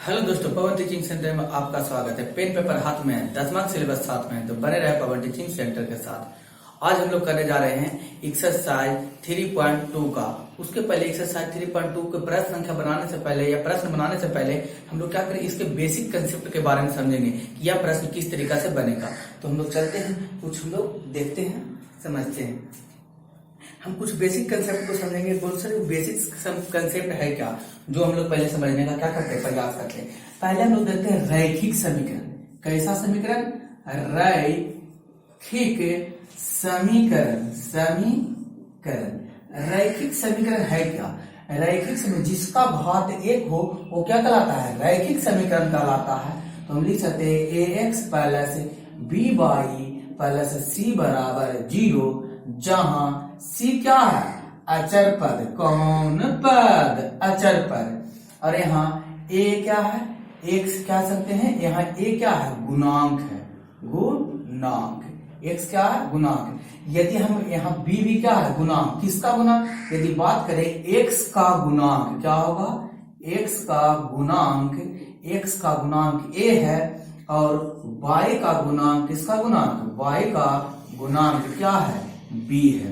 Hello दोस्तों, पवन teaching centre में आपका स्वागत है। पेन पेपर हाथ में है, 10वां सिलेबस साथ में है, तो बने रहे पवन टीचिंग सेंटर के साथ। आज हम लोग करने जा रहे हैं एक्सरसाइज 3.2 का। उसके पहले एक्सरसाइज 3.2 के प्रश्न संख्या बनाने से पहले या प्रश्न बनाने से पहले हम लोग क्या करें, इसके बेसिक कंसेप्ट के बारे में समझेंगे कि यह प्रश्न किस तरीका से बनेगा। तो हम लोग चलते हैं, कुछ हम लोग देखते हैं, समझते हैं। हम कुछ बेसिक कंसेप्ट को समझेंगे। बहुत सारे बेसिक कंसेप्ट है क्या, जो हम लोग पहले समझने का क्या करते हैं, प्रयास करते हैं। पहले हम लोग देखते हैं रैखिक समीकरण। कैसा समीकरण? रैखिक समीकरण। रैखिक समीकरण है क्या? रैखिक समीकरण जिसका घात एक हो वो क्या कहलाता है? रैखिक समीकरण कहलाता है। तो हम लिख सकते हैं ax plus by plus c बराबर 0, जहां c क्या है? अचर पद। कौन पद? अचर पद। और यहाँ a क्या है? x क्या सकते हैं, यहाँ a क्या है? गुणांक है। गुणांक x क्या है? गुणांक। यदि हम यहाँ b भी क्या है? गुणांक। किसका गुणांक? यदि बात करें x का गुणांक क्या होगा? x का गुणांक a है और y का गुणांक, किसका गुणांक? y का गुणांक क्या है? b है।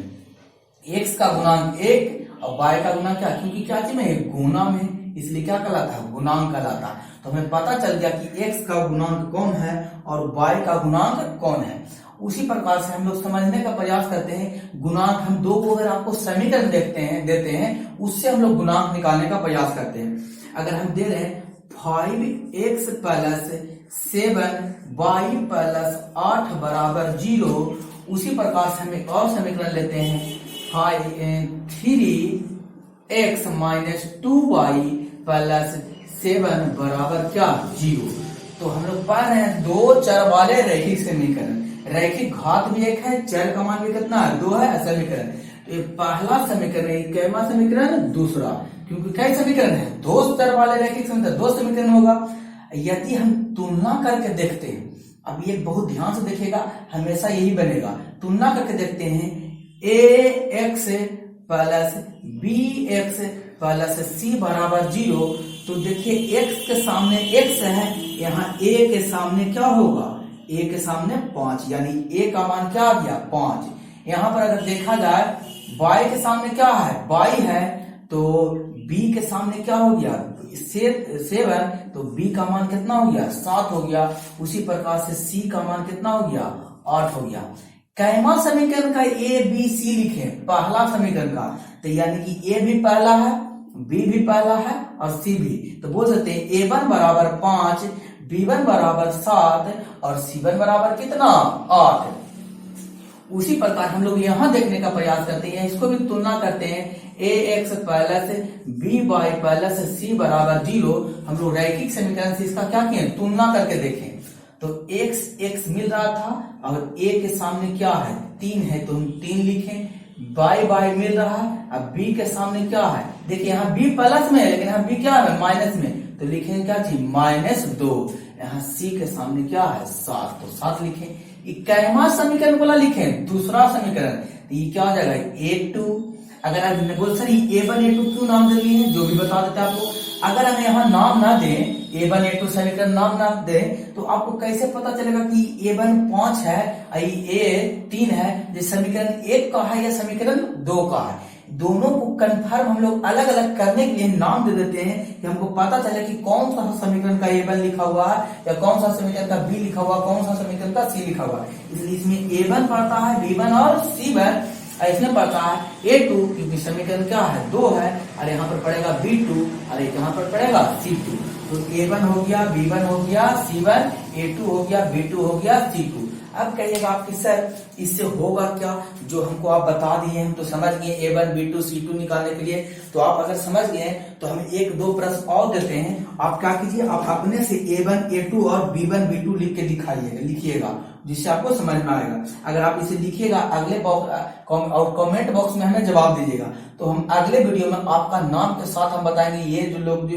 x का गुणांक 1 और y का गुणांक क्या? क्योंकि क्या चीज में? गुणा में, इसलिए क्या कहलाता है? गुणांक कहलाता है। तो हमें पता चल गया कि x का गुणांक कौन है और y का गुणांक कौन है। उसी प्रकार से हम लोग समझने का प्रयास करते हैं। गुणांक हम दो को अगर आपको समीकरण देते हैं उससे हम लोग गुणांक निकालने का प्रयास करते हैं। अगर हम दे रहे हैं 5x प्लस 7y प्लस 8 बराबर 0, उसी प्रकार से हम एक और समीकरण लेते हैं 3x माइनस 2y प्लस 7 बराबर क्या? 0। तो हम लोग पा रहे हैं दो चर वाले रैखिक समीकरण। रैखिक घात भी एक है, चर का मान भी कितना है? 2 है समीकरण। तो ये पहला समीकरण, कैमा समीकरण? दूसरा। क्योंकि कई समीकरण है, दो चर वाले रैखिक समीकरण, दो समीकरण होगा। यदि हम तुलना करके देखते हैं, अब ये बहुत ध्यान से देखिएगा, हमेशा यही बनेगा। तुलना करके देखते हैं ax plus bx plus c बराबर 0। तो देखिए x के सामने x है, यहाँ a के सामने क्या होगा? a के सामने 5, यानी a का मान क्या आ गया? 5। यहाँ पर अगर देखा जाए y के सामने क्या है? y है, तो b के सामने क्या हो गया? 7, तो b का मान कितना हो गया? 7 हो गया। उसी प्रकार से c का मान कितना हो गया? 8 हो गया। कैमा समीकरण का a b c लिखे, पहला समीकरण का, तो यानी कि a भी पहला है, b भी पहला है और c भी। तो बोल सकते हैं a1 बराबर 5, b1 बराबर 7 और c1 बराबर कितना? 8। उसी प्रकार हम लोग यहाँ देखने का प्रयास करते हैं, इसको भी तुलना करते हैं ax plus by plus c बराबर 0। हम लोग रैखिक समीकरण से इसका क्या किए? तुलना करके देखें। तो x मिल रहा था और a के सामने क्या है? 3 है, तो हम 3 लिखें। y मिल रहा है, अब b के सामने क्या है? देखिए यहाँ b प्लस में है, लेकिन यहाँ b क्या है? माइनस में, तो लिखेंगे क्या चीज? -2। यहाँ c के सामने क्या है? 7, तो 7 लिखें। कैमा समीकरण वाला लिखें, दूसरा समीकरण, ये क्या हो जाएगा? a2। अगर आप बोल सर a1 a2 क्यों नाम दे दिए, जो भी बता देते आपको। अगर हम यहाँ नाम ना दें, a1 a2 समीकरण नाम ना दें, तो आपको कैसे पता चलेगा कि a1 5 है और a 3 है? जो समीकरण 1 का है या समीकरण 2 का है। दोनों को कंफर्म हम लोग अलग अलग करने के लिए नाम दे देते हैं कि हमको पता चले कि कौन सा समीकरण का a1 लिखा हुआ है या कौन सा समीकरण का b लिखा हुआ, कौन सा समीकरण का c लिखा हुआ है। इसलिए इसमें a1 पढ़ता है, b1 और c1, इसमें पड़ता है a2, क्योंकि समीकरण क्या है? 2 है, और यहाँ पर पड़ेगा b2 और यहाँ पर पड़ेगा c2। तो a1 हो गया, b1 हो गया, c1, a2 हो गया, b2 हो गया, c2। अब कहिएगा आप कि सर इससे होगा क्या? जो हमको आप बता दिए, हम तो समझ गए a1 b2 c2 निकालने के लिए। तो आप अगर समझ गए तो हम 1-2 प्रश्न और देते हैं। आप क्या कीजिए, आप अपने से a1 a2 और b1 b2 लिख के लिखिएगा, जिससे आपको समझ में आएगा। अगर आप इसे लिखिएगा, अगले और कमेंट बॉक्स में हमें जवाब दीजिएगा। तो हम अगले वीडियो में आपका नाम के साथ हम बताएंगे ये लोग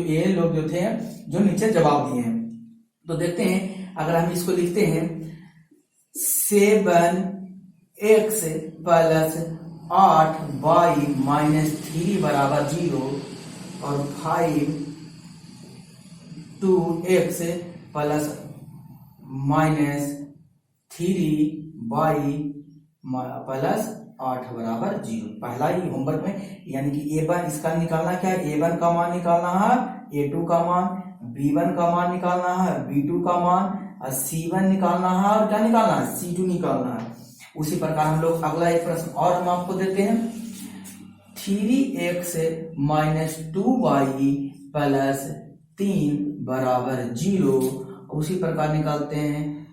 जो थे जो नीचे जवाब दिए हैं। तो देखते हैं, अगर हम इसको लिखते हैं 7x प्लस 8y माइनस 3 बराबर 0 और 5 2x plus minus 3y plus 8 बराबर 0। पहला ही होमवर्क में, यानी कि a1 इसका निकालना क्या है, a1 का मान निकालना है, a2 का मान, b1 का मान निकालना है, b2 का मान, और c1 निकालना है, और क्या निकालना है, c2 निकालना है। उसी प्रकार हम लोग अगला एक प्रश्न और हम आपको देते हैं, 3x माइनस 2y प्लस 3 बराबर 0। उसी प्रकार निकालते हैं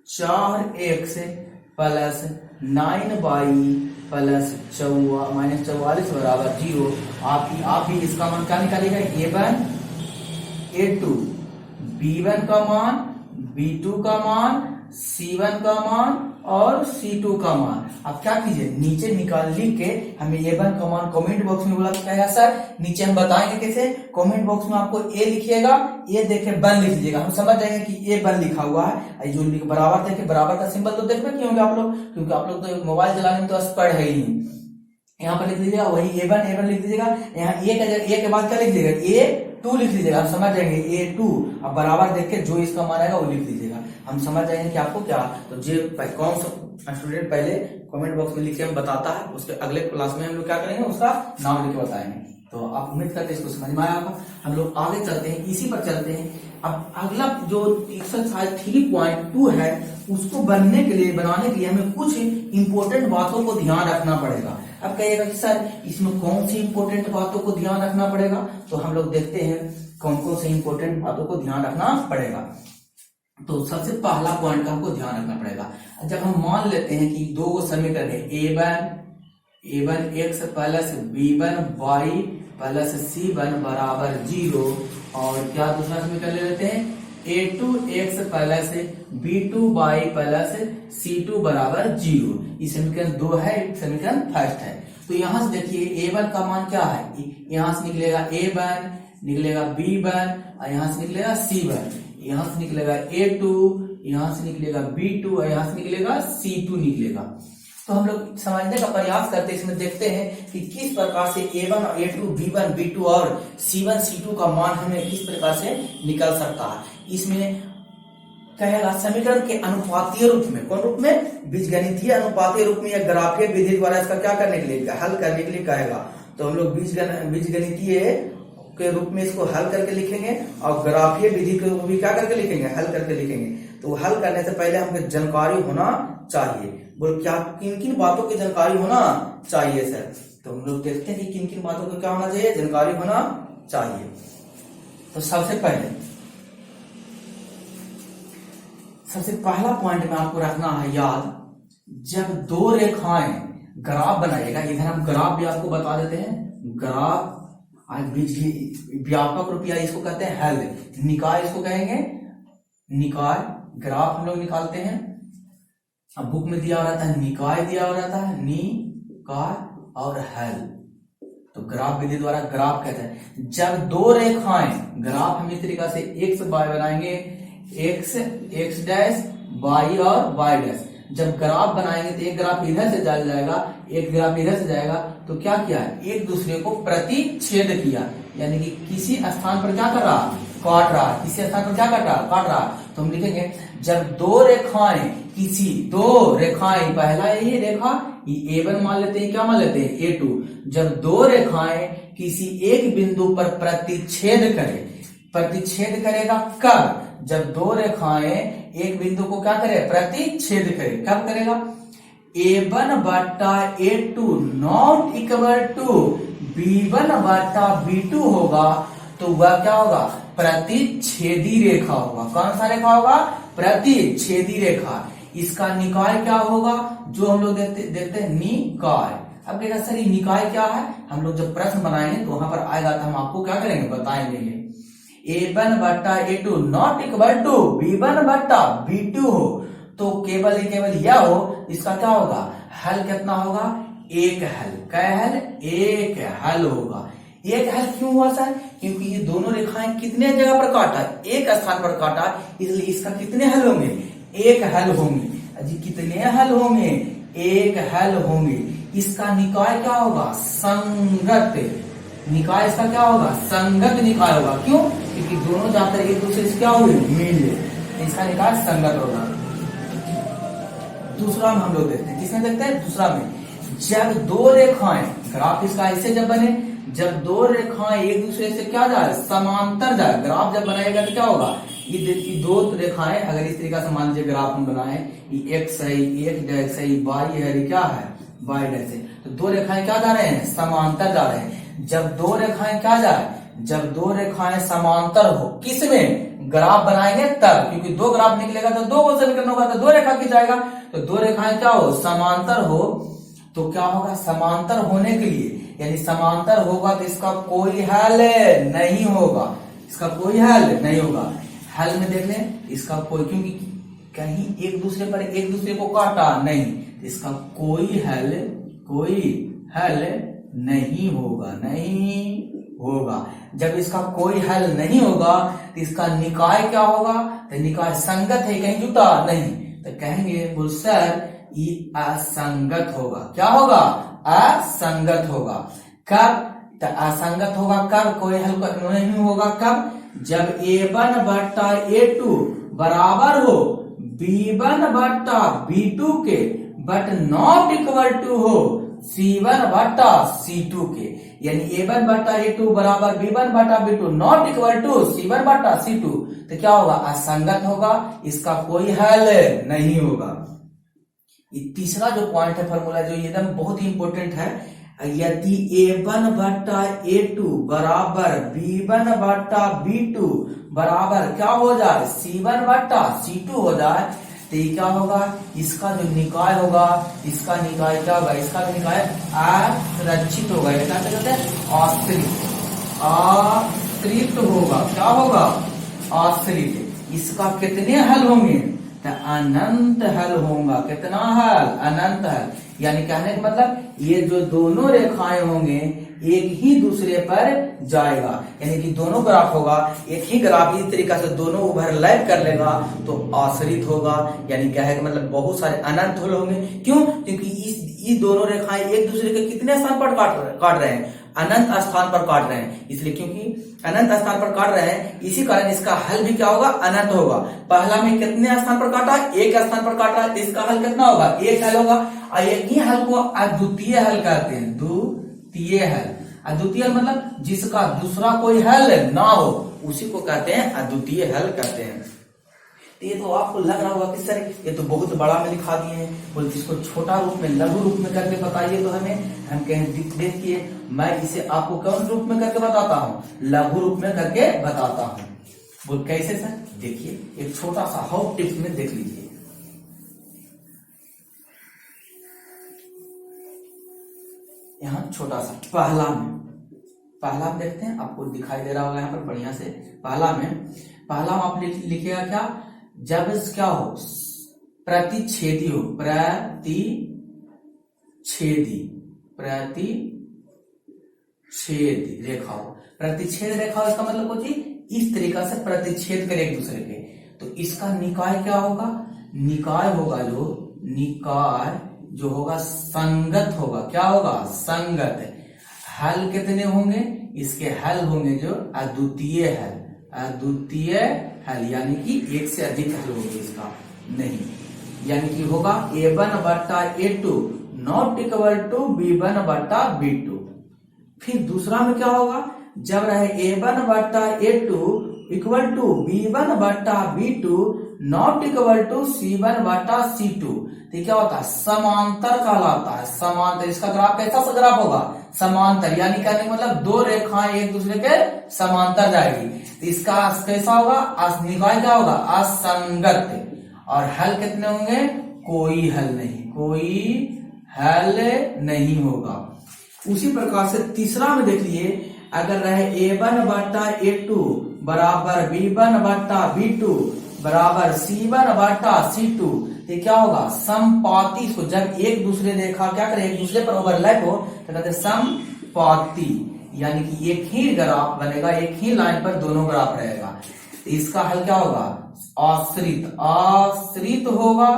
4x plus 9y plus minus 44 बराबर 0। आप भी इसका मान क्या निकालेगा, a1 a2 b1 का मान, b2 का मान, c1 का मान और c2 का मान। अब क्या कीजिए, नीचे लिख के हमें a1 का मान कमेंट बॉक्स में बोला क्या सर, नीचे हम बताएंगे कैसे। कमेंट बॉक्स में आपको a लिखिएगा, a देखे 1 लिख लीजिएगा, हम समझ जाएंगे कि a1 लिखा हुआ है। जो बराबर देखे, बराबर का सिंबल तो देखते क्यों होंगे आप लोग, क्योंकि आप लोग तो मोबाइल चलाने में तो एक्सपर्ट है ही नहीं। यहाँ पर लिख लीजिएगा वही a1 लिख दीजिएगा, यहाँ a के बाद क्या लिख दीजिएगा, a2 लिख लीजिएगा, हम समझ जाएंगे a2। अब बराबर देख के जो इसका मान आएगा वो लिख दीजिएगा, हम समझ जाएंगे कि आपको क्या। तो जो कौन सा स्टूडेंट पहले कमेंट बॉक्स में लिख के हम बताता है, उसके अगले क्लास में हम लोग क्या करेंगे, उसका नाम लिख के बताएंगे। तो आप उम्मीद करते हैं इसको समझ में आया होगा। हम लोग आगे चलते हैं, इसी पर चलते हैं। अब अगला जो एक्सरसाइज 3.2 है, उसको बनाने के लिए हमें कुछ इंपॉर्टेंट बातों को ध्यान रखना पड़ेगा। अब कहिएगा कि सर इसमें कौन सी इंपॉर्टेंट बातों को ध्यान रखना पड़ेगा, तो हम लोग देखते हैं कौन कौन सी इंपॉर्टेंट बातों को ध्यान रखना पड़ेगा। तो सबसे पहला पॉइंट हमको ध्यान रखना पड़ेगा, जब हम मान लेते हैं कि दो समीकरण है, a1 x plus b1 y plus c1 बराबर 0, और क्या दूसरा समीकरण ले लेते हैं, a2 x plus b2 y plus c2 बराबर 0। ये समीकरण 2 है, समीकरण फर्स्ट है। तो यहां से देखिए a1 का मान क्या है, यहां से निकलेगा a1, निकलेगा b1, और यहां से निकलेगा c1, यहां से निकलेगा a2, यहां से निकलेगा b2, और यहां से निकलेगा c2 निकलेगा। तो हम लोग समझने का प्रयास करते हैं, इसमें देखते हैं कि किस प्रकार से a1 और a2 b1 b2 और c1 c2 का मान हमें किस प्रकार से निकल सकता है। इसमें कहेगा समीकरण के अनुपातीय रूप में, कौन रूप में, बीजगणितीय अनुपातीय रूप में या ग्राफीय विधि द्वारा इसका क्या करने के लिए, हल करने के लिए कहेगा। तो हम लोग बीजगणितीय के रूप में इसको हल करके लिखेंगे, और ग्राफीय विधि को भी क्या करके लिखेंगे, हल करके लिखेंगे। तो हल करने से पहले हमको जानकारी होना चाहिए। बोल क्या, किन किन बातों की जानकारी होना चाहिए सर, तो हम लोग देखते हैं कि किन किन बातों को क्या होना चाहिए, जानकारी होना चाहिए। तो सबसे पहला पॉइंट में आपको रखना है याद, जब दो रेखाएं ग्राफ बनाएगा, इधर हम ग्राफ भी आपको बता देते हैं, ग्राफ व्यापक रूप या इसको कहते हैं हेल, निकाय इसको कहेंगे, निकाय ग्राफ हम लोग निकालते हैं। अब बुक में दिया रहता है निकाय, दिया रहता है निकाय और हेल। तो ग्राफ विधि द्वारा ग्राफ कहते हैं जब दो रेखाएं, ग्राफ हम इस तरीका से एक्स वाई बनाएंगे, एक्स डैश वाई और वाई डैश। जब ग्राफ बनाएंगे तो एक ग्राफ इधर से जाएगा, एक ग्राफ इधर से जाएगा, तो क्या किया, एक दूसरे को प्रतिच्छेद किया, यानी कि किसी स्थान पर क्या कर रहा, काट रहा, किसी स्थान पर क्या काट रहा। तो हम लिखेंगे जब दो रेखाएं, पहला ये रेखा ये a1 मान लेते हैं, क्या मान लेते हैं, a2। जब दो रेखाएं किसी एक बिंदु पर प्रतिच्छेद करेगा कब, जब दो रेखाएं एक बिंदु को क्या करे, प्रतिच्छेद करे, कब करेगा, a1 बटा a2 not equal to b1 बटा b2 होगा, तो वह क्या होगा, प्रतिच्छेदी रेखा होगा। कौन सा रेखा होगा, प्रतिच्छेदी रेखा। इसका निकाय क्या होगा, जो हम लोग देखते हैं निकाय। अब कहेगा सर ये निकाय क्या है, हम लोग जब प्रश्न बनाएंगे तो वहां पर आएगा, तो हम आपको क्या करेंगे, बताएंगे। a1 बटा a2 not equal to b1 बटा b2 हो, तो केवल यह हो, इसका क्या होगा, हल कितना होगा, एक हल। क्या हल, एक हल होगा। एक हल क्यों हुआ सर, क्योंकि ये दोनों रेखाएं कितने जगह पर काटा, एक स्थान पर काटा, इसलिए इसका कितने हल होंगे, एक हल होंगे। जी कितने हल होंगे, एक हल होंगे। इसका निकाय क्या होगा, संगत निकाय इसका क्या होगा, संगत निकाय होगा। क्यों? क्योंकि दोनों जाकर एक दूसरे से क्या हुए, मिल ले, इसका निकाय संगत होगा। दूसरा में हम लोग देखते हैं, किसमें देखते हैं, दूसरा में, जब दो रेखाएं, ग्राफ इसका ऐसे जब बने, जब दो रेखाएं एक दूसरे से क्या जाए, समांतर जाए, ग्राफ जब बनाएगा तो क्या होगा, ये दो रेखाएं अगर इस तरीके से मान लीजिए ग्राफ हम बनाए, ये एक्स है, एक डैश है, वाई है, क्या है, वाई डैश है, तो दो रेखाएं क्या जा रहे हैं, समांतर जा रहे हैं। जब दो रेखाएं क्या जाए, जब दो रेखाएं समांतर हो, किसमें, ग्राफ बनाएंगे तब, क्योंकि दो ग्राफ निकलेगा तो दो को समीकरण होगा तो दो रेखा खिंचाएगा, तो दो रेखाएं क्या हो, समांतर हो, तो क्या होगा, समांतर होने के लिए, यानी समांतर होगा तो इसका कोई हल नहीं होगा, इसका कोई हल नहीं होगा। हल में देख लें, इसका कोई, क्योंकि कहीं एक दूसरे को काटा नहीं, इसका कोई हल नहीं होगा, नहीं होगा। जब इसका कोई हल नहीं होगा तो इसका निकाय क्या होगा, तो निकाय संगत है, कहीं जुटा नहीं, तो कहेंगे बोल सर ये असंगत होगा। क्या होगा, असंगत होगा। कब, तो असंगत होगा कब, कोई हल नहीं होगा कब, जब a1 बट्टा a2 बराबर हो b1 बट्टा b2 के, बट नॉट इक्वल टू हो c1 बट्टा c2 के, यानी a1 बट्टा a2 बराबर b1 बट्टा b2 not equal to c1 बट्टा c2, तो क्या होगा, असंगत होगा, इसका कोई हल नहीं होगा। ये तीसरा जो पॉइंट है फॉर्मूला, जो एकदम बहुत ही इंपॉर्टेंट है, यदि a1 बट्टा a2 बराबर b1 बट्टा b2 बराबर क्या हो जाए, c1 बट्टा c2 हो जाए, तो ये क्या होगा, इसका जो निकाय होगा, इसका निकाय क्या होगा, इसका जो निकाय असंरक्षित होगा, क्या कहते हैं, आश्रित होगा। क्या होगा, आश्रित। इसका कितने हल होंगे, तो अनंत हल होगा। कितना हल, अनंत हल। यानी कहने का मतलब ये जो दोनों रेखाएं होंगे एक ही दूसरे पर जाएगा, यानी कि दोनों ग्राफ होगा, एक ही ग्राफ इस तरीके से दोनों ओवरलैप कर लेगा तो आश्रित होगा, यानी क्या है कि मतलब बहुत सारे अनंत हल होंगे। क्यों, क्योंकि इस दोनों रेखाएं एक दूसरे के कितने स्थान पर काट रहे हैं, अनंत स्थान पर काट रहे हैं, इसलिए क्योंकि अनंत स्थान पर काट रहे हैं, इसी कारण इसका हल भी क्या होगा, अनंत होगा। पहला में कितने स्थान पर काटा, एक स्थान पर काटा है, तो इसका हल कितना होगा, एक हल होगा। और एक ही हल को अद्वितीय हल कहते हैं, द्वितीय हल। अद्वितीय हल मतलब जिसका दूसरा कोई हल ना हो, उसी को कहते हैं अद्वितीय हल कहते हैं। तो ये तो आपको लग रहा होगा कि सर ये तो बहुत बड़ा में लिखा दिए हैं, बोलते इसको छोटा रूप में, लघु रूप में करके बताइए तो हमें, हम कहें देखिए मैं इसे आपको कौन रूप में करके बताता हूँ, लघु रूप में करके बताता हूँ। बोल कैसे सर, देखिए एक छोटा सा हाउस टिप्स में देख लीजिए। यहाँ छोटा सा पहला में देखते हैं, आपको दिखाई दे रहा होगा यहाँ पर बढ़िया से। पहला में आप लिखिएगा क्या, जब क्या हो, प्रतिच्छेदी हो, प्रतिच्छेदी रेखा हो, प्रतिच्छेद रेखा हो, इसका मतलब होती इस तरीका से प्रतिच्छेद करे एक दूसरे के, तो इसका निकाय क्या होगा, निकाय होगा जो होगा संगत होगा। क्या होगा, संगत। हल कितने होंगे, इसके हल होंगे जो अद्वितीय हल, यानी कि एक से अधिक हल होंगे इसका नहीं, यानी कि होगा a1 बट्टा a2 not equal to b1 बट्टा b2। फिर दूसरा में क्या होगा, जब रहे a1 बट्टा a2 इक्वल टू b1 बट्टा b2 not equal to c1 बट्टा c2, तो क्या होता है, समांतर कहलाता है। समांतर, इसका ग्राफ कैसा सा ग्राफ होगा, समांतर, यानी कहने का मतलब दो रेखाएं एक दूसरे के समांतर जाएगी, तो इसका कैसा होगा, निकाय क्या होगा, असंगत। और हल कितने होंगे, कोई हल नहीं होगा। उसी प्रकार से तीसरा में देख लिए, अगर रहे a1 बट्टा a2 बराबर b1 बट्टा b2 बराबर c1 बट्टा c2, तो क्या होगा, समपाती। इसको जब एक दूसरे रेखा क्या करे, एक दूसरे पर ओवरलैप हो, तो कहते हैं समपाती, यानी कि एक ही ग्राफ बनेगा, एक ही लाइन पर दोनों ग्राफ रहेगा, तो इसका हल क्या होगा, आश्रित होगा।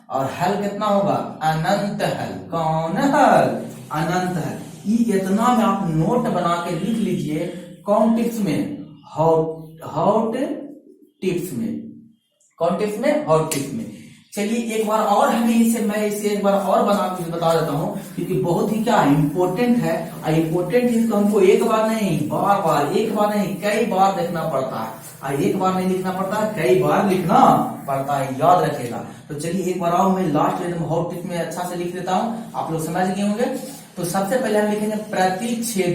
और हल कितना होगा, अनंत हल। कौन हल, अनंत हल। ये इतना में आप नोट बना के लिख लीजिए, कौन टिप्स में, हॉट टिप्स में, कौन टिप्स में, हॉट टिप्स में। चलिए एक बार और मैं इसे एक बार और बना के बता देता हूँ, क्योंकि बहुत ही क्या इम्पोर्टेंट है। इम्पोर्टेंट चीज को हमको एक बार नहीं, बार बार, एक बार नहीं कई बार देखना पड़ता है। एक बार नहीं लिखना पड़ता है, कई बार लिखना पड़ता है, याद रखेगा। तो चलिए एक बार आओ, मैं लास्ट में हॉट टिप्स में अच्छा से लिख देता हूँ, आप लोग समझ गए होंगे। तो सबसे पहले हम लिखेंगे प्रतिच्छेद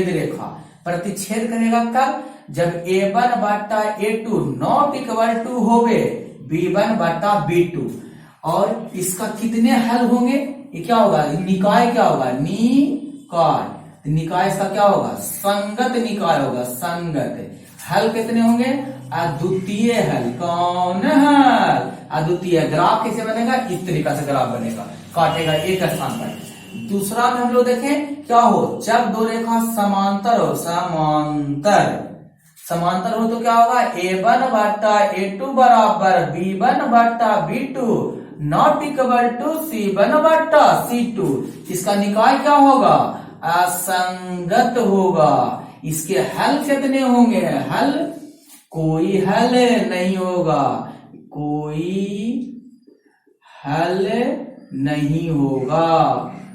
रेखा। प्रतिच्छेद करेगा कब, जब A1/A2 नॉट इक्वल टू हो गए B1/B2, और इसका कितने हल होंगे, ये क्या होगा, निकाय क्या होगा, निकाय, निकाय इसका क्या होगा, संगत निकाय होगा, संगत। हल कितने होंगे, अद्वितीय हल। कौन हल, अद्वितीय। ग्राफ कैसे बनेगा, इस तरीका से ग्राफ बनेगा, काटेगा एक स्थान पर। दूसरा में हम लोग देखें क्या हो, जब दो रेखा समांतर हो, समांतर हो तो क्या होगा, A1/A2 बराबर B1/B2 not equal to C1/C2। इसका निकाय क्या होगा, असंगत होगा। इसके हल कितने होंगे, हल कोई हल नहीं होगा, कोई हल नहीं होगा।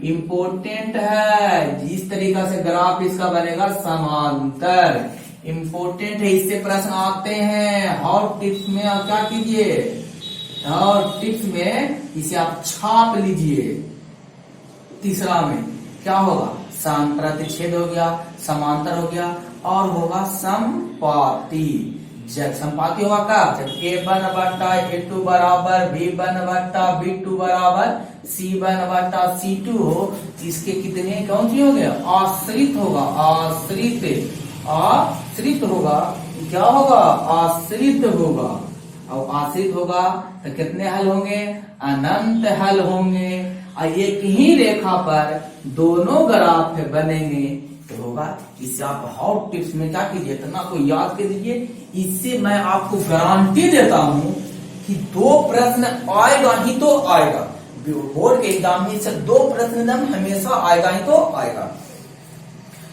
इंपोर्टेंट है, जिस तरीका से ग्राफ इसका बनेगा समांतर, इंपोर्टेंट है, इससे प्रश्न आते हैं। हॉट टिप्स में आप क्या कीजिए, हॉट टिप्स में इसे आप छाप लीजिए। तीसरा में क्या होगा, प्रतिच्छेद हो गया, समांतर हो गया, और होगा समपाती। जब समपाती होगा कब, जब A1/A2 बराबर B1/B2 बराबर C1/C2 हो। इसके कितने कौन सी हो गया, आश्रित होगा, आश्रित होगा, क्या होगा, आश्रित होगा। और आश्रित होगा तो कितने हल होंगे, अनंत हल होंगे। और एक ही रेखा पर दोनों ग्राफ बनेंगे तो होगा। इससे आप हॉट टिप्स में क्या कीजिए, इतना को याद कर दीजिए। इससे मैं आपको गारंटी देता हूं कि 2 प्रश्न आएगा ही तो आएगा। बोर्ड के एग्जाम में से 2 प्रश्न हमेशा आएगा ही तो आएगा।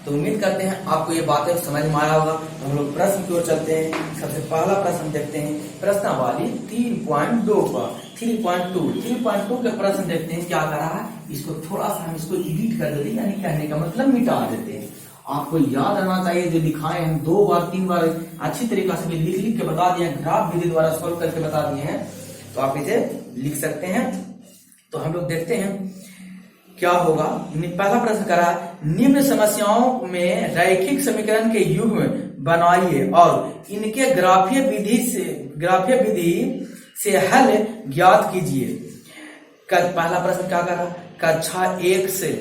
तो उम्मीद करते हैं आपको ये बातें समझ में आया होगा। तो हम लोग प्रश्न की ओर चलते हैं। सबसे पहला प्रश्न देखते हैं, प्रश्नावली 3.2 का 3.2 के प्रश्न देखते हैं क्या कर रहा है। इसको थोड़ा सा हम इसको एडिट कर देते हैं, यानी कहने का मतलब मिटा देते हैं। आपको याद रहना चाहिए, जो लिखाए हम 2 बार 3 बार अच्छी तरीका से लिख के बता दिए हैं, ग्राफ विधि द्वारा सोल्व करके बता दिए हैं, तो आप इसे लिख सकते हैं। तो हम लोग देखते हैं क्या होगा। पहला प्रश्न करा, निम्न समस्याओं में रैखिक समीकरण के युग्म बनाइए और इनके ग्राफीय विधि से हल ज्ञात कीजिए। पहला प्रश्न क्या करा, कक्षा 1 से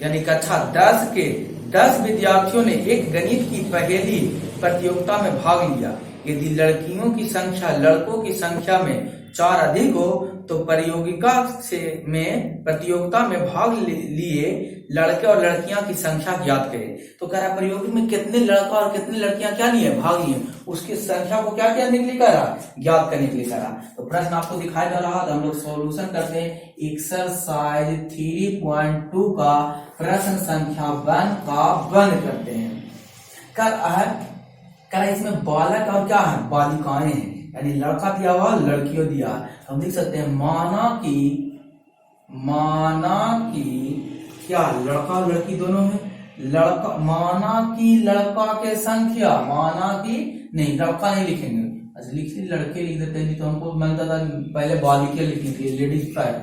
यानी कक्षा 10 के 10 विद्यार्थियों ने एक गणित की पहेली प्रतियोगिता में भाग लिया। यदि लड़कियों की संख्या लड़कों की संख्या में 4 अधिक हो तो प्रतियोगिता में भाग लिए लड़के और लड़कियां की संख्या ज्ञात करें। तो कह रहा प्रतियोगिता में कितने लड़का और कितनी लड़कियां क्या लिए, भाग लिए, उसकी संख्या को क्या करने के लिए कह रहा, ज्ञात करने के लिए कह रहा। तो प्रश्न आपको दिखाई दे रहा, तो हम लोग सॉल्यूशन करते हैं। एक्सरसाइज 3.2 का प्रश्न संख्या 1 का बंद करते हैं। कर इसमें बालक और क्या है, बालिकाएं हैं, यानी लड़का दिया हुआ लड़कियों दिया। हम देख सकते हैं माना कि क्या लड़का और लड़की दोनों है, लड़का माना कि लड़का के संख्या, माना कि नहीं लड़का नहीं लिखेंगे, अच्छा लिखिए लड़के लिख देते हैं, नहीं तो हमको मिलता था पहले बालिके लिखनी थी, लेडीज फर्स्ट।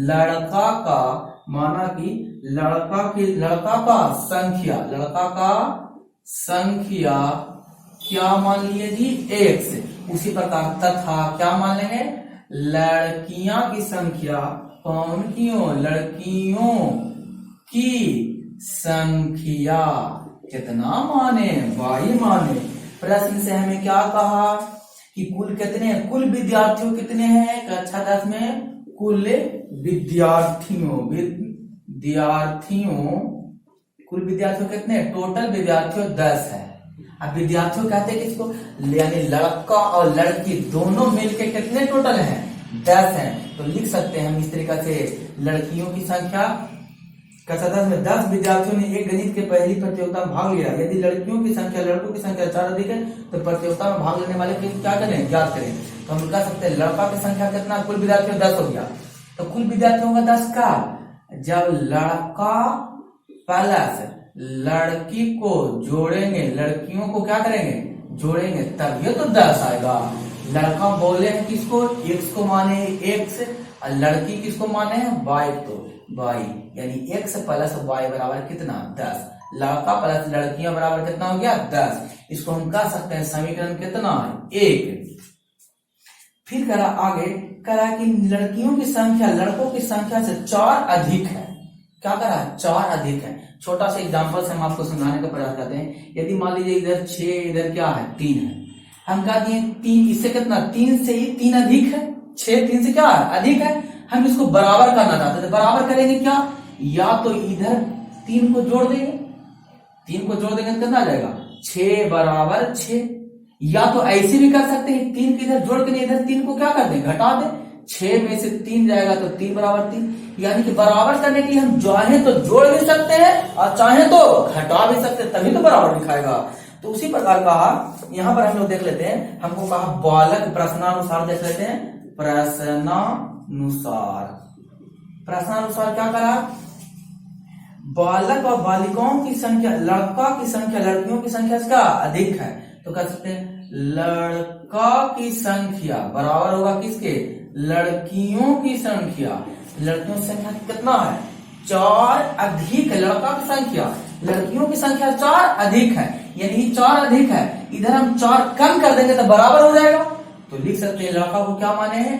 लड़का का माना कि लड़का का संख्या क्या मान लिए जी, 1 से। उसी प्रकार तथा क्या मान लेंगे, लड़कियां की संख्या, कौन की हो, लड़कियों की संख्या कितना माने, 22 माने। प्रश्न से हमें क्या कहा कि कुल कितने, कुल विद्यार्थियों कितने हैं कक्षा 10 में, कुल कुल विद्यार्थियों कितने, टोटल विद्यार्थियों 10 है। अब विद्यार्थियों कहते हैं किसको, यानी लड़का और लड़की दोनों मिलके कितने टोटल हैं, 10 हैं। तो लिख सकते हैं हम इस तरीका से, लड़कियों की संख्या कक्षा 10 में 10 विद्यार्थियों ने एक गणित के पहली प्रतियोगिता में भाग लिया। यदि लड़कियों की संख्या लड़कों की संख्या 4 अधिक है तो प्रतियोगिता में भाग लेने वाले की क्या करें, ज्ञात करें। तो हम कह सकते हैं लड़का की संख्या कितना, कुल विद्यार्थियों 10 हो गया। तो कुल विद्यार्थियों का 10 का, जब लड़का प्लस लड़की को जोड़ेंगे, लड़कियों को क्या करेंगे, जोड़ेंगे, तब ये तो 10 आएगा। लड़का बोले हैं किसको, x को माने x, और लड़की किसको माने हैं, y, तो y, यानी x प्लस y बराबर कितना, 10। लड़का प्लस लड़कियां बराबर कितना हो गया, 10। इसको हम कह सकते हैं समीकरण कितना, 1। फिर करा आगे, करा कि लड़कियों की संख्या लड़कों की संख्या से 4 अधिक है। क्या करा, 4 अधिक है। छोटा सा एग्जांपल से हम आपको समझाने का प्रयास करते हैं। यदि मान लीजिए इधर 6, इधर क्या है, 3 है। हम कह दिए 3, इससे कितना, 3 से ही 3 अधिक है, 6 3 से क्या है, अधिक है। हम इसको बराबर करना चाहते हैं, तो बराबर करेंगे क्या, या तो इधर 3 को जोड़ देंगे, 3 को जोड़ देंगे तो कितना आ जाएगा, 6 बराबर 6। या तो ऐसे भी कर सकते हैं, 3 को इधर जोड़ के इधर 3 को क्या कर दें, घटा दें, 6 में से 3 जाएगा तो 3 बराबर 3। यानी कि बराबर करने के लिए हम चाहे तो जोड़ भी सकते हैं और चाहे तो घटा भी सकते हैं, तभी तो बराबर दिखाएगा। तो उसी प्रकार का यहाँ पर हम लोग देख लेते हैं, हमको कहा बालक प्रश्नानुसार देख लेते हैं। प्रश्नानुसार क्या करा, बालक और बालिकाओं की संख्या, लड़का की संख्या लड़कियों की संख्या से क्या अधिक है। तो कह सकते हैं लड़का की संख्या बराबर होगा किसके, लड़कियों की संख्या। लड़कियों की संख्या कितना है, 4 अधिक है। लड़का की संख्या लड़कियों की संख्या 4 अधिक है, यानी 4 अधिक है। इधर हम 4 कम कर देंगे तो बराबर हो जाएगा। तो लिख सकते हैं लड़का को क्या माने हैं,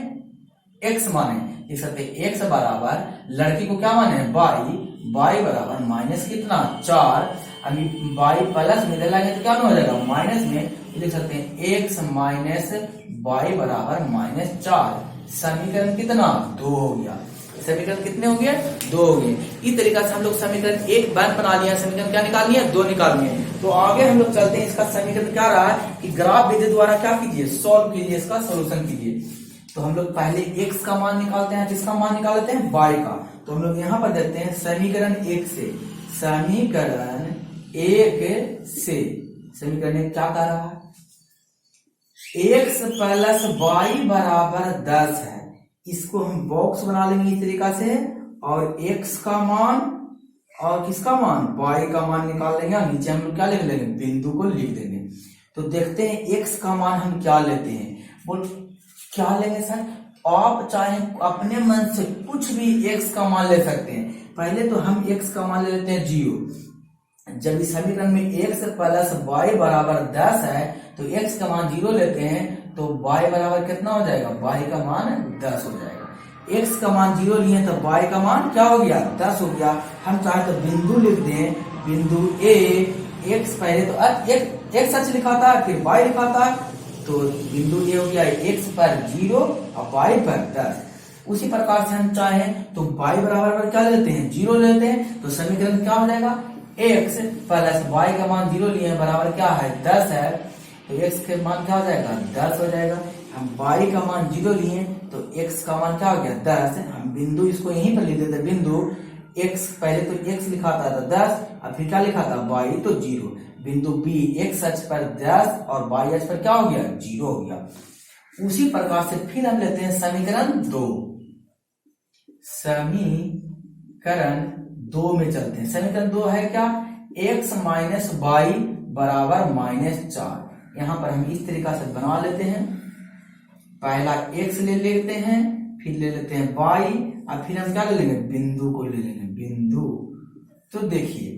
x माने, लिख सकते हैं x बराबर लड़की को क्या माने हैं, y बराबर माइनस कितना, 4। अभी y प्लस में लाएंगे तो क्या हो जाएगा, माइनस में। लिख सकते हैं x माइनस y बराबर -4। समीकरण कितना, 2 हो गया। समीकरण कितने हो गए, 2 हो गए। इस तरीके से हम लोग समीकरण 1 बना लिया, समीकरण क्या निकाल लिया, 2 निकाल लिए। तो आगे हम लोग चलते हैं, इसका समीकरण क्या रहा है कि ग्राफ विधि द्वारा क्या कीजिए, सॉल्व कीजिए, इसका सोल्यूशन कीजिए। तो हम लोग पहले x का मान निकालते हैं, किसका मान निकाल लेते हैं, y का। तो हम लोग यहाँ पर देते हैं समीकरण 1 से, समीकरण 1 से, समीकरण 1 क्या कर रहा है, x प्लस y बराबर 10 है। इसको हम बॉक्स बना लेंगे इस तरीका से, और x का मान और किसका मान, y का मान निकाल लेंगे, और नीचे हम लोग क्या लिख लेंगे, बिंदु को लिख देंगे। तो देखते हैं x का मान हम क्या लेते हैं, बोल क्या लेंगे सर, आप चाहे अपने मन से कुछ भी x का मान ले सकते हैं। पहले तो हम x का मान ले लेते हैं 0। जब इस समीकरण में x प्लस y बराबर 10 है तो x का मान 0 लेते हैं, तो y बराबर कितना हो जाएगा, y का मान 10 हो जाएगा। x का मान 0 लिए तो y का मान क्या हो गया, 10 हो गया। हम चाहे तो बिंदु लिख दें, बिंदु a, x पहले तो x सच लिखा था फिर y लिखा था, तो बिंदु a हो गया x पर 0 और y पर 10। उसी प्रकार से हम चाहें तो y बराबर क्या लेते हैं, 0 लेते हैं। तो समीकरण क्या हो जाएगा, x प्लस y का मान 0 लिए बराबर क्या है, 10 है। तो x के मान क्या हो जाएगा, 10 हो जाएगा। हम y का मान 0 लिए तो x का मान क्या हो गया, 10। हम बिंदु इसको यहीं पर लिख देते, बिंदु x, पहले तो x लिखा था 10 और फिर क्या लिखा था, y तो 0। बिंदु B x अक्ष पर 10 और y अक्ष पर क्या हो गया, 0 हो गया। उसी प्रकार से फिर हम लेते हैं समीकरण 2। समीकरण 2 में चलते हैं। समीकरण 2 है क्या, x माइनस y बराबर -4। यहाँ पर हम इस तरीका से बना लेते हैं, पहला x ले लेते हैं, फिर ले लेते हैं y, और फिर हम क्या ले लेंगे, बिंदु को ले लेंगे, बिंदु। तो देखिए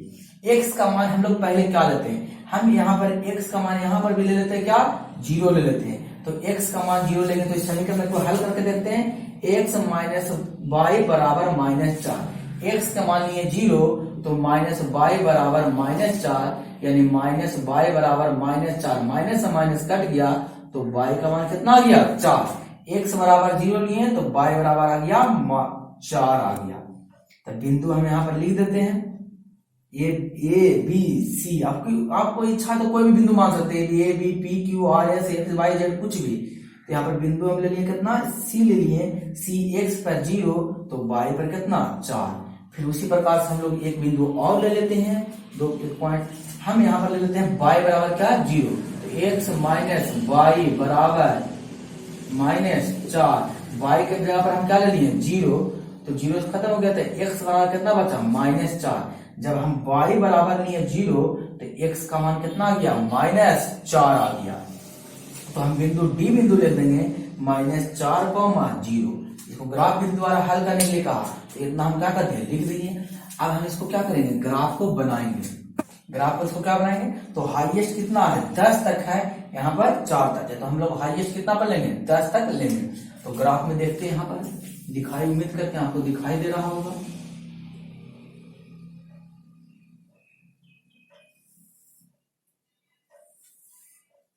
x का मान हम लोग पहले क्या लेते हैं, हम यहाँ पर x का मान यहाँ पर भी ले लेते हैं, क्या 0 ले लेते हैं। तो x का मान 0 लेंगे तो इस समीकरण को हल करके देखते हैं, x माइनस y बराबर -4। x का मान लिए 0 तो माइनस y बराबर -4, यानी माइनस y बराबर -4, माइनस से माइनस कट गया तो y का मान कितना आ गया, 4। x बराबर 0 लिए तो y बराबर आ गया 4 आ गया। तो बिंदु हम यहाँ पर लिख देते हैं, ए बी सी, आपको इच्छा तो कोई भी बिंदु मान सकते हैं, A B P Q R S X Y Z कुछ भी। तो यहाँ पर बिंदु हम ले लिए कितना, सी ले लिए, सी एक्स पर 0 तो y पर कितना 4। फिर उसी प्रकार से हम लोग एक बिंदु और ले लेते हैं, एक पॉइंट हम यहाँ पर ले लेते हैं y बराबर क्या 0। तो x माइनस वाई बराबर -4, y के बराबर हम क्या ले लिए 0, तो 0 से खत्म हो गया, तो x बराबर कितना बचा -4। जब हम y बराबर लिए 0 तो x का मान कितना आ गया -4 आ गया। तो हम बिंदु ले देंगे -4, 0। इसको ग्राफ बिंदु द्वारा हल करने के लिए कहा, तो इतना हम क्या करते हैं लिख दीजिए। अब हम इसको क्या करेंगे, ग्राफ को बनाएंगे। ग्राफ को इसको क्या बनाएंगे, तो हाईएस्ट कितना है 10 तक है, यहाँ पर 4 तक है, तो हम लोग हाईएस्ट कितना पर लेंगे 10 तक लेंगे। तो ग्राफ में देखते हैं, यहाँ पर दिखाई, उम्मीद करते हैं आपको दिखाई दे रहा होगा।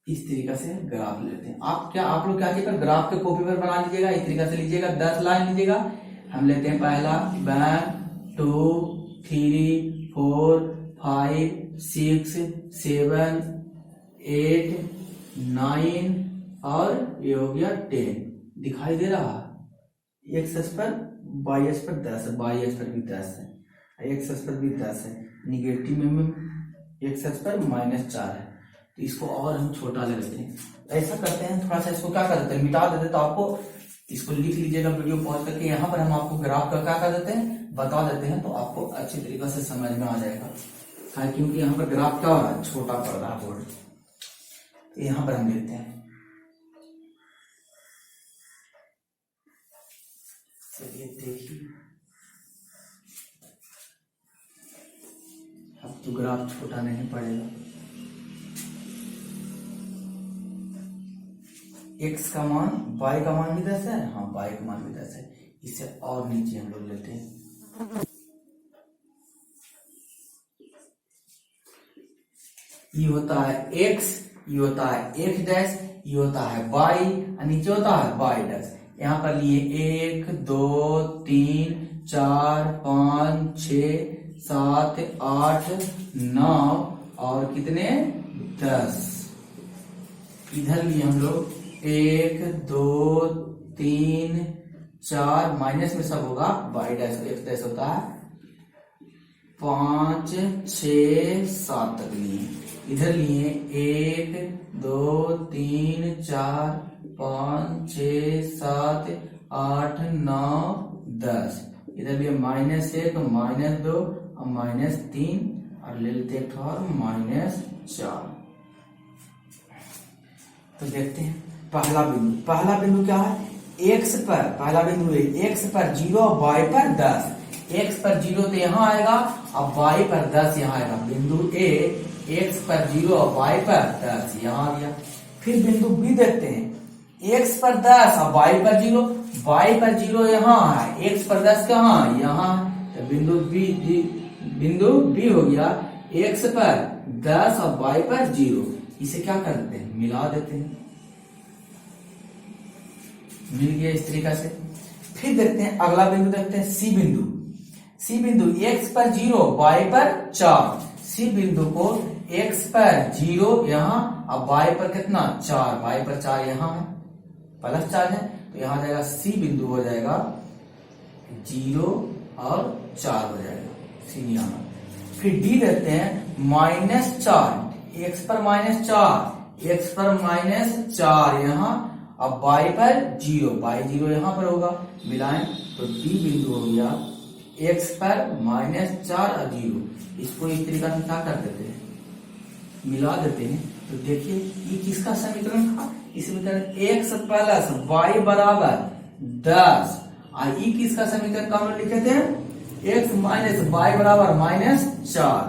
इस तरीका से ग्राफ लेते हैं। आप लोग क्या कीजिएगा, ग्राफ के कॉपी पर बना लीजिएगा, इस तरीका से लीजिएगा, 10 लाइन लीजिएगा। हम लेते हैं पहला 1 2 3 4 5 6 7 8 9 और ये हो गया 10। दिखाई दे रहा है, एक्स एक्स पर वाई एक्स पर 10 है, वाई एक्स पर भी 10 है, एक्स एक्स पर भी 10 है, निगेटिव में एक्स एक्स पर -4 है। तो इसको और हम छोटा ले लेते हैं। ऐसा करते हैं, थोड़ा सा इसको क्या कर देते हैं, मिटा देते हैं। तो आपको इसको लिख लीजिएगा वीडियो पॉज करके, यहाँ पर हम आपको ग्राफ का क्या कर देते हैं बता देते हैं, तो आपको अच्छी तरीके से समझ में आ जाएगा। क्योंकि यहाँ पर ग्राफ क्या हो रहा है, छोटा पड़ रहा है बोर्ड। तो यहाँ पर हम लिखते हैं, चलिए देखिए, अब तो ग्राफ छोटा नहीं पड़ेगा। x का मान, y का मान भी 10 है, हाँ y का मान भी 10 है। इससे और नीचे हम लोग लेते हैं, ये होता है x, ये होता है x डैश, ये होता है y और नीचे होता है y डैश। यहाँ पर लिए 1 2 3 4 5 6 7 8 9 और कितने 10। इधर लिए हम लोग 1 2 3 4, माइनस में सब होगा, y डैश x डैश होता है 5 6 7 तक लिए। इधर लिए 1 2 3 4 5 6 7 8 9 10। इधर लिए -1 -2 और -3 और ले लेते हैं और -4। तो देखते हैं पहला बिंदु क्या है, x पर, पहला बिंदु है x पर 0 y पर 10। x पर 0 तो यहाँ आएगा और y पर 10 यहाँ आएगा। बिंदु A x पर 0 y पर 10 यहाँ आ गया। फिर बिंदु B देखते हैं, x पर 10 और y पर 0, y पर 0 यहाँ है, x पर 10 कहाँ यहाँ है। तो बिंदु B हो गया x पर 10 और y पर 0। इसे क्या करते हैं, मिला देते हैं, मिल गया इस तरीका से। फिर देखते हैं अगला बिंदु, देखते हैं सी बिंदु x पर 0 y पर 4। सी बिंदु को x पर 0 यहाँ और y पर कितना 4, y पर 4 यहाँ है, +4 है, तो यहाँ आ जाएगा सी बिंदु हो जाएगा 0 और 4 हो जाएगा, सी यहाँ। फिर डी देखते हैं -4, x पर -4 यहाँ, अब y पर 0, y0 यहाँ पर होगा, मिलाएं तो डी बिंदु हो गया x पर -4 और 0। इसको इस तरीका से क्या कर देते हैं, मिला देते हैं। तो देखिए ये किसका समीकरण था, इस समीकरण x प्लस y बराबर 10। और ये किसका समीकरण का हम लोग लिखे थे, x माइनस y बराबर -4।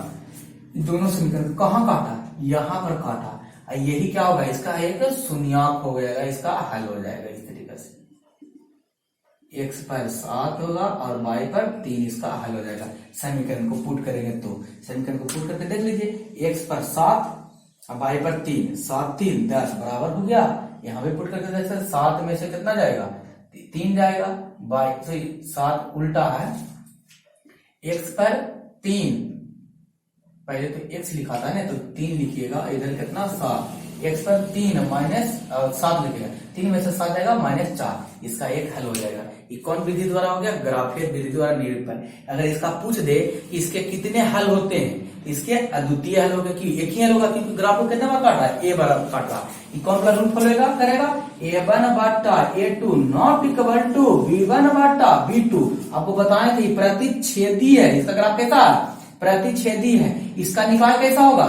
दोनों समीकरण कहाँ काटा, यहाँ पर काटा। यही क्या होगा, इसका एक शून्यांक हो जाएगा, इसका हल हो जाएगा इस तरीके से। x पर 7 होगा और y पर 3, इसका हल हो जाएगा। समीकरण को पुट करेंगे तो, समीकरण को पुट करके देख लीजिए, x पर 7 और y पर 3, 7 3 10 बराबर हो गया। यहाँ पे पुट करके देख सकते, 7 में से कितना जाएगा 3 जाएगा, y 7 उल्टा है, x पर 3, पहले तो x लिखा था ना, तो 3 लिखिएगा, इधर कितना 7, x पर 3 माइनस 7 लिखेगा, 3 में से 7 जाएगा -4, इसका एक हल हो जाएगा। ये कौन विधि द्वारा हो गया? ग्राफियर विधि द्वारा निरूपण। अगर इसका पूछ दे कि इसके कितने हल होते हैं, इसके अद्वितीय हल होगा कि एक ही हल होगा, क्योंकि ग्राफ को कितना बार काटा है? ए बार काटा। ये कौन का रूल फॉलो करेगा? a1 बटा a2 not equal to b1 बटा b2। आपको बताएं थे प्रतिच्छेदी है, इसका ग्राफ कैसा? प्रतिच्छेदी है। इसका निकाय कैसा होगा?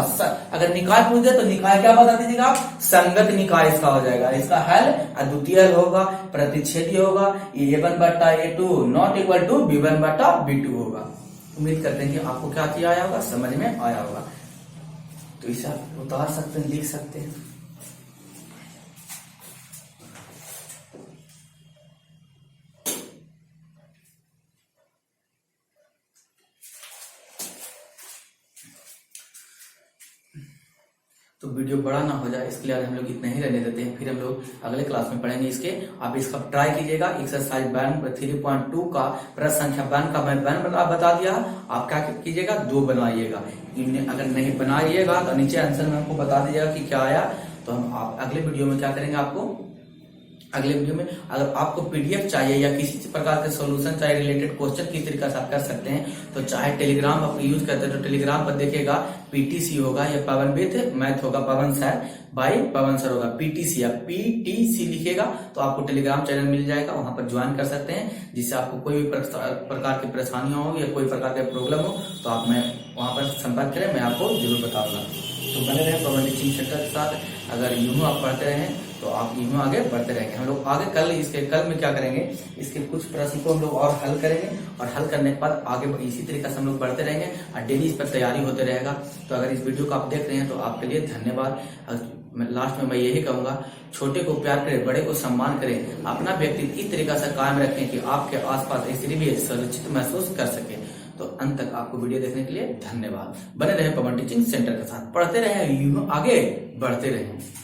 अगर निकाय पूछ दे तो निकाय क्या बता दीजिएगा आप? संगत निकाय इसका हो जाएगा। इसका हल अद्वितीय हल होगा, प्रतिच्छेदी होगा। a1 बटा a2 not equal to b1 बटा b2 होगा। उम्मीद करते हैं कि आपको क्या किया आया होगा, समझ में आया होगा। तो इसे आप उतार सकते हैं, लिख सकते हैं। तो वीडियो बड़ा ना हो जाए इसके लिए आज हम लोग इतना ही रहने देते हैं, फिर हम लोग अगले क्लास में पढ़ेंगे इसके। आप इसका ट्राई कीजिएगा। एक्सरसाइज 3.2 का प्रश्न संख्या 1 का मैं 1 बता दिया, आप क्या कीजिएगा? 2 बनाइएगा। अगर नहीं बनाइएगा तो नीचे आंसर में आपको बता दीजिएगा कि क्या आया। तो हम आप अगले वीडियो में क्या करेंगे, आपको अगले वीडियो में अगर आपको पीडीएफ चाहिए या किसी प्रकार के सॉल्यूशन चाहिए रिलेटेड क्वेश्चन किस तरीके से आप कर सकते हैं, तो चाहे टेलीग्राम आप यूज करते हैं तो टेलीग्राम पर देखिएगा पीटीसी होगा या पवन विद मैथ होगा, पवन सर बाय पवन सर होगा, पीटीसी या पीटीसी लिखिएगा तो आपको टेलीग्राम चैनल मिल जाएगा, वहां पर ज्वाइन कर सकते हैं। जिससे आपको कोई भी प्रकार की परेशानियां हो या कोई प्रकार का प्रॉब्लम हो तो आप मैं वहां पर संपर्क करें, मैं आपको जरूर बताऊंगा। तो बने रहे पवन टीचिंग सेंटर के साथ। अगर यूं आप पढ़ते रहे तो आप यूं आगे बढ़ते रहेंगे। हम लोग आगे कल में क्या करेंगे, इसके कुछ प्रश्न को हम लोग और हल करेंगे और हल करने के बाद आगे इसी तरीके से हम लोग बढ़ते रहेंगे और डेली इस पर तैयारी होते रहेगा। तो अगर इस वीडियो को आप देख रहे हैं तो आपके लिए धन्यवाद। लास्ट में मैं यही कहूंगा, छोटे को प्यार करें, बड़े को सम्मान करें, अपना व्यक्तित्व इस तरीके से कायम रखें कि आपके आसपास स्त्री भी सुरक्षित महसूस कर सके। तो अंत तक आपको वीडियो देखने के लिए धन्यवाद। बने रहे पवन टीचिंग सेंटर के साथ, पढ़ते रहे, आगे बढ़ते रहे।